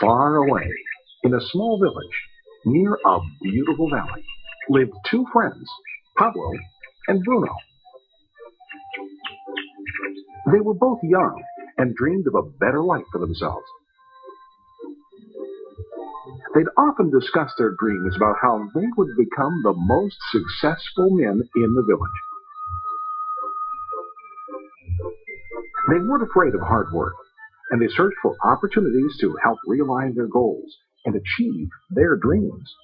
Far away, in a small village, near a beautiful valley, lived two friends, Pablo and Bruno. They were both young and dreamed of a better life for themselves. They'd often discuss their dreams about how they would become the most successful men in the village. They weren't afraid of hard work, and they searched for opportunities to help realize their goals and achieve their dreams.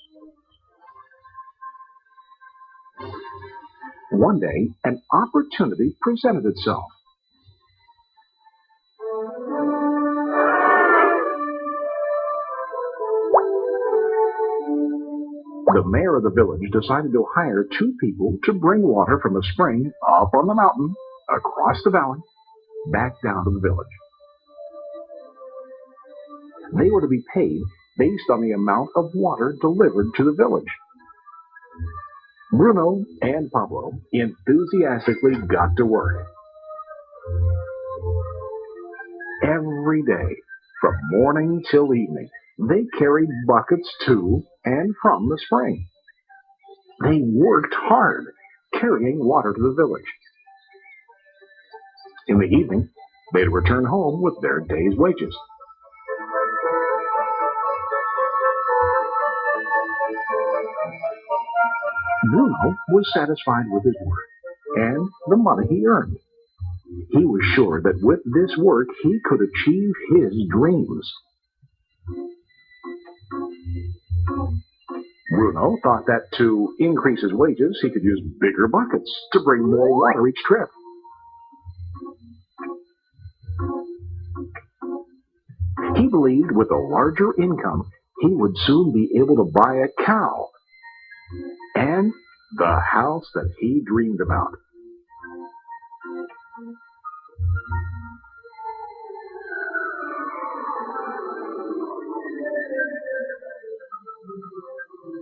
One day, an opportunity presented itself. The mayor of the village decided to hire two people to bring water from a spring up on the mountain, across the valley, back down to the village. They were to be paid based on the amount of water delivered to the village. Bruno and Pablo enthusiastically got to work. Every day, from morning till evening, they carried buckets to and from the spring. They worked hard, carrying water to the village. In the evening, they'd return home with their day's wages. Bruno was satisfied with his work and the money he earned. He was sure that with this work he could achieve his dreams. Bruno thought that to increase his wages, he could use bigger buckets to bring more water each trip. He believed with a larger income, he would soon be able to buy a cow and the house that he dreamed about.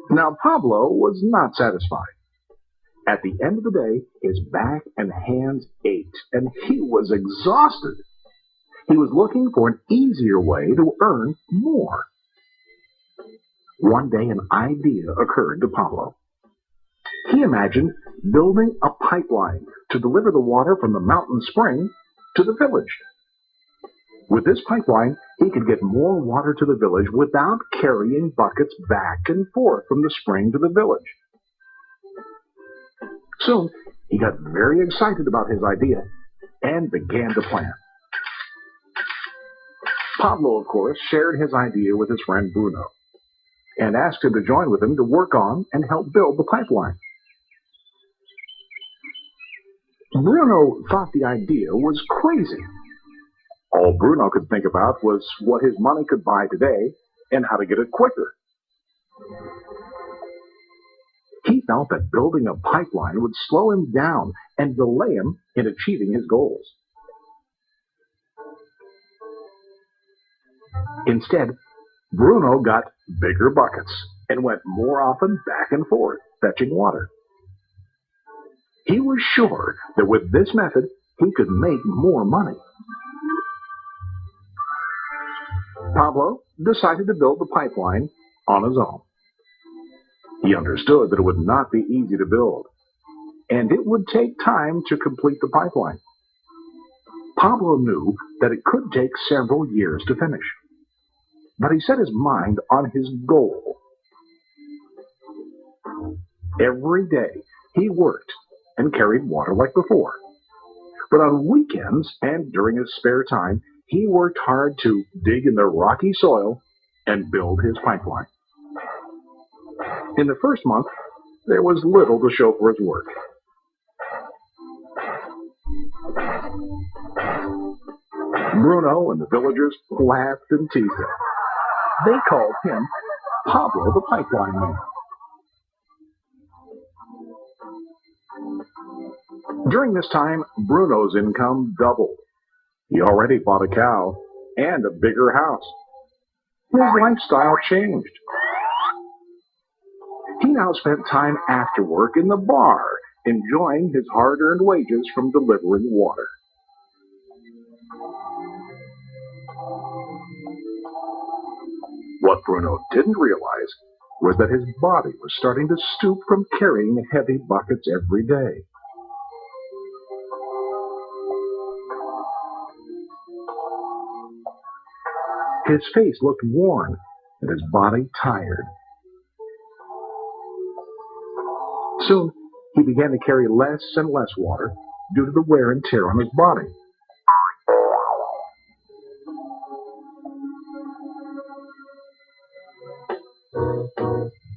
Now, Pablo was not satisfied. At the end of the day, his back and hands ached, and he was exhausted. He was looking for an easier way to earn more. One day, an idea occurred to Pablo. He imagined building a pipeline to deliver the water from the mountain spring to the village. With this pipeline, he could get more water to the village without carrying buckets back and forth from the spring to the village. Soon, he got very excited about his idea and began to plan. Pablo, of course, shared his idea with his friend Bruno and asked him to join with him to work on and help build the pipeline. Bruno thought the idea was crazy. All Bruno could think about was what his money could buy today and how to get it quicker. He felt that building a pipeline would slow him down and delay him in achieving his goals. Instead, Bruno got bigger buckets and went more often back and forth, fetching water. He was sure that with this method, he could make more money. Pablo decided to build the pipeline on his own. He understood that it would not be easy to build, and it would take time to complete the pipeline. Pablo knew that it could take several years to finish, but he set his mind on his goal. Every day he worked and carried water like before, but on weekends and during his spare time, he worked hard to dig in the rocky soil and build his pipeline. In the first month, there was little to show for his work. Bruno and the villagers laughed and teased him. They called him Pablo the Pipeline Man. During this time, Bruno's income doubled. He already bought a cow and a bigger house. His lifestyle changed. He now spent time after work in the bar enjoying his hard-earned wages from delivering water. What Bruno didn't realize was that his body was starting to stoop from carrying heavy buckets every day. His face looked worn and his body tired. Soon, he began to carry less and less water due to the wear and tear on his body.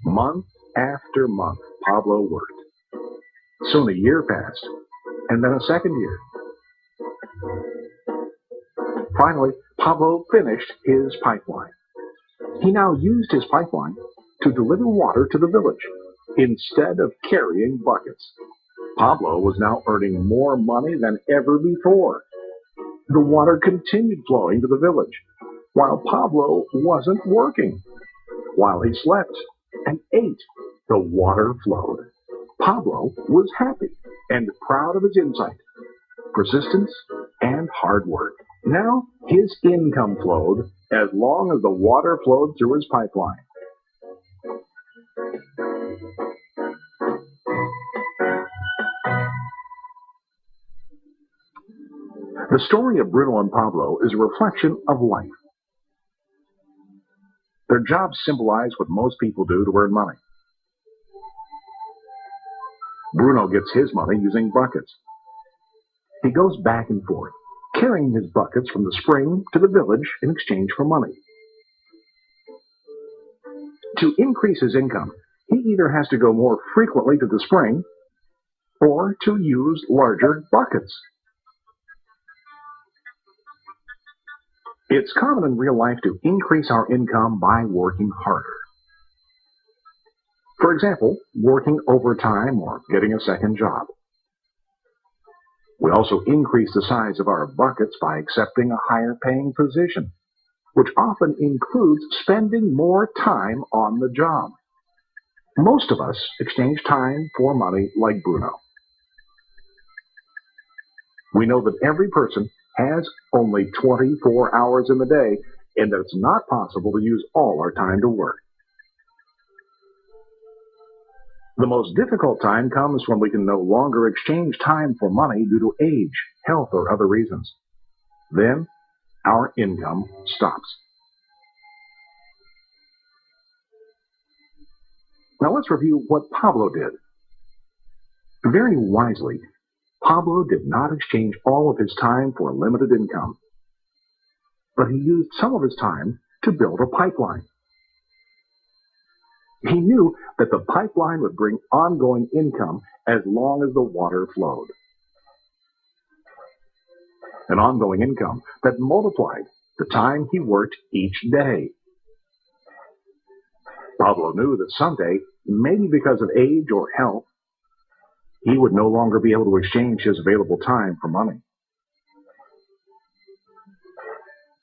Month after month, Pablo worked. Soon a year passed, and then a second year. Finally, Pablo finished his pipeline. He now used his pipeline to deliver water to the village instead of carrying buckets. Pablo was now earning more money than ever before. The water continued flowing to the village, while Pablo wasn't working. While he slept and ate, the water flowed. Pablo was happy and proud of his insight, persistence, and hard work. Now his income flowed as long as the water flowed through his pipeline. The story of Bruno and Pablo is a reflection of life. Their jobs symbolize what most people do to earn money. Bruno gets his money using buckets. He goes back and forth, carrying his buckets from the spring to the village in exchange for money. To increase his income, he either has to go more frequently to the spring or to use larger buckets. It's common in real life to increase our income by working harder. For example, working overtime or getting a second job. We also increase the size of our buckets by accepting a higher paying position, which often includes spending more time on the job. Most of us exchange time for money like Bruno. We know that every person has only 24 hours in the day, and that it's not possible to use all our time to work. The most difficult time comes when we can no longer exchange time for money due to age, health, or other reasons. Then, our income stops. Now let's review what Pablo did. Very wisely, Pablo did not exchange all of his time for limited income, but he used some of his time to build a pipeline. He knew that the pipeline would bring ongoing income as long as the water flowed. An ongoing income that multiplied the time he worked each day. Pablo knew that someday, maybe because of age or health, he would no longer be able to exchange his available time for money.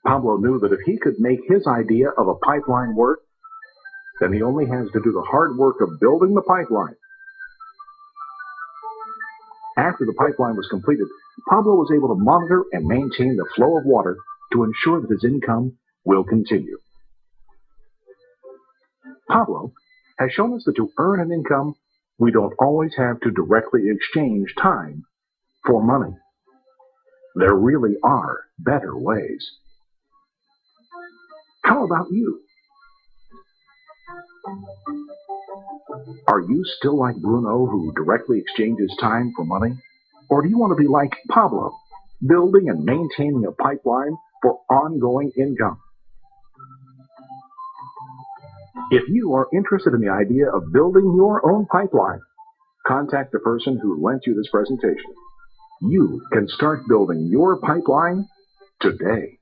Pablo knew that if he could make his idea of a pipeline work, then he only has to do the hard work of building the pipeline. After the pipeline was completed, Pablo was able to monitor and maintain the flow of water to ensure that his income will continue. Pablo has shown us that to earn an income, we don't always have to directly exchange time for money. There really are better ways. How about you? Are you still like Bruno, who directly exchanges time for money? Or do you want to be like Pablo, building and maintaining a pipeline for ongoing income? If you are interested in the idea of building your own pipeline, contact the person who lent you this presentation. You can start building your pipeline today.